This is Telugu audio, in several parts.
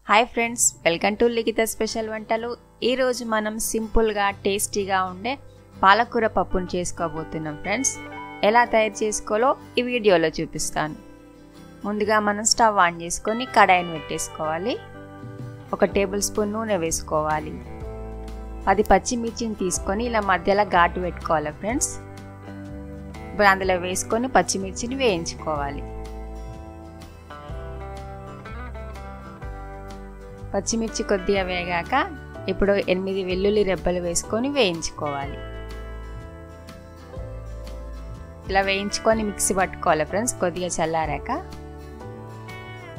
Hi friends, welcome to Likhita special వంటలు. ఈరోజు మనం సింపుల్గా టేస్టీగా ఉండే పాలకూర పప్పును చేసుకోబోతున్నాం ఫ్రెండ్స్. ఎలా తయారు చేసుకోవాలో ఈ వీడియోలో చూపిస్తాను. ముందుగా మనం స్టవ్ ఆన్ చేసుకొని కడాయిని పెట్టేసుకోవాలి. 1 టేబుల్ స్పూన్ నూనె వేసుకోవాలి. 10 పచ్చిమిర్చిని తీసుకొని ఇలా మధ్యలో ఘాటు పెట్టుకోవాలి ఫ్రెండ్స్. ఇప్పుడు అందులో వేసుకొని పచ్చిమిర్చిని వేయించుకోవాలి. పచ్చిమిర్చి కొద్దిగా వేగాక ఇప్పుడు 8 వెల్లుల్లి రెబ్బలు వేసుకొని వేయించుకోవాలి. ఇలా వేయించుకొని మిక్సీ పట్టుకోవాలి ఫ్రెండ్స్. కొద్దిగా చల్లారాక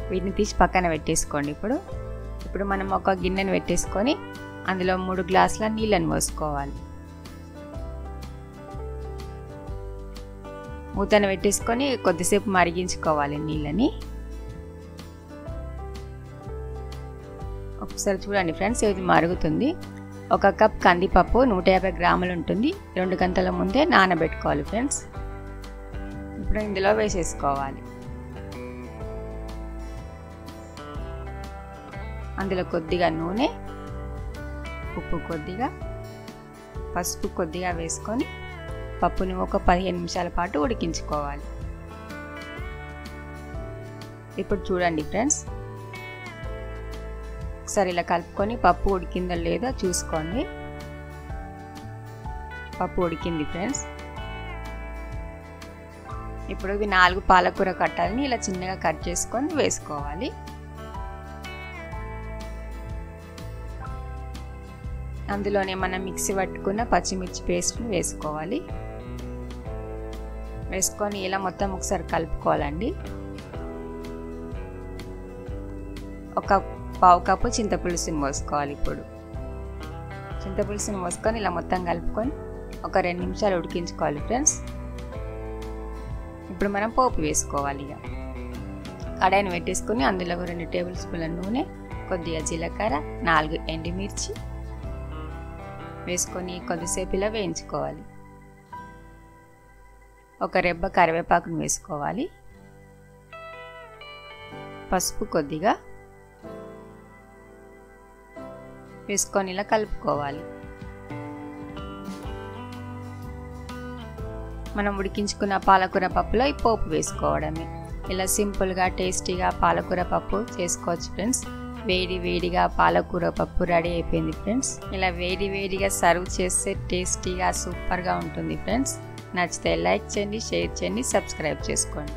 వీటిని తీసి పక్కన పెట్టేసుకోండి. ఇప్పుడు మనం ఒక గిన్నెను పెట్టేసుకొని అందులో 3 గ్లాసుల నీళ్ళని పోసుకోవాలి. మూతను పెట్టేసుకొని కొద్దిసేపు మరిగించుకోవాలి నీళ్ళని. ఒకసారి చూడండి ఫ్రెండ్స్, ఇది మరుగుతుంది. 1 కప్ కందిపప్పు 150 గ్రాములు ఉంటుంది. 2 గంటల ముందే నానబెట్టుకోవాలి ఫ్రెండ్స్. ఇప్పుడు ఇందులో వేసేసుకోవాలి. అందులో కొద్దిగా నూనె, ఉప్పు కొద్దిగా, పసుపు కొద్దిగా వేసుకొని పప్పుని ఒక 15 నిమిషాల పాటు ఉడికించుకోవాలి. ఇప్పుడు చూడండి ఫ్రెండ్స్, ఒకసారి ఇలా కలుపుకొని పప్పు ఉడికిందో లేదో చూసుకోండి. పప్పు ఉడికింది ఫ్రెండ్స్. ఇప్పుడు ఇవి 4 పాలకూర కట్టల్ని ఇలా చిన్నగా కట్ చేసుకొని వేసుకోవాలి. అందులోనే మనం మిక్సీ పట్టుకున్న పచ్చిమిర్చి పేస్ట్ని వేసుకోవాలి. వేసుకొని ఇలా మొత్తం ఒకసారి కలుపుకోవాలండి. 1 పావు కప్పు చింతపులుసుని పోసుకోవాలి. ఇప్పుడు చింతపులుసుని పోసుకొని ఇలా మొత్తం కలుపుకొని ఒక 2 నిమిషాలు ఉడికించుకోవాలి ఫ్రెండ్స్. ఇప్పుడు మనం పోపు వేసుకోవాలి. ఇక కడాయిని పెట్టేసుకొని అందులో 2 టేబుల్ స్పూన్ల నూనె, కొద్దిగా జీలకర్ర, 4 ఎండుమిర్చి వేసుకొని కొద్దిసేపు ఇలా వేయించుకోవాలి. 1 రెబ్బ కరివేపాకును వేసుకోవాలి. పసుపు కొద్దిగా వేసుకొని ఇలా కలుపుకోవాలి. మనం ఉడికించుకున్న పాలకూర పప్పులో ఈ పోపు వేసుకోవడమే. ఇలా సింపుల్గా టేస్టీగా పాలకూర పప్పు చేసుకోవచ్చు ఫ్రెండ్స్. వేడిగా పాలకూర పప్పు రెడీ అయిపోయింది ఫ్రెండ్స్. ఇలా వేడిగా సర్వ్ చేస్తే టేస్టీగా సూపర్గా ఉంటుంది ఫ్రెండ్స్. నచ్చితే లైక్ చేయండి, షేర్ చేయండి, సబ్స్క్రైబ్ చేసుకోండి.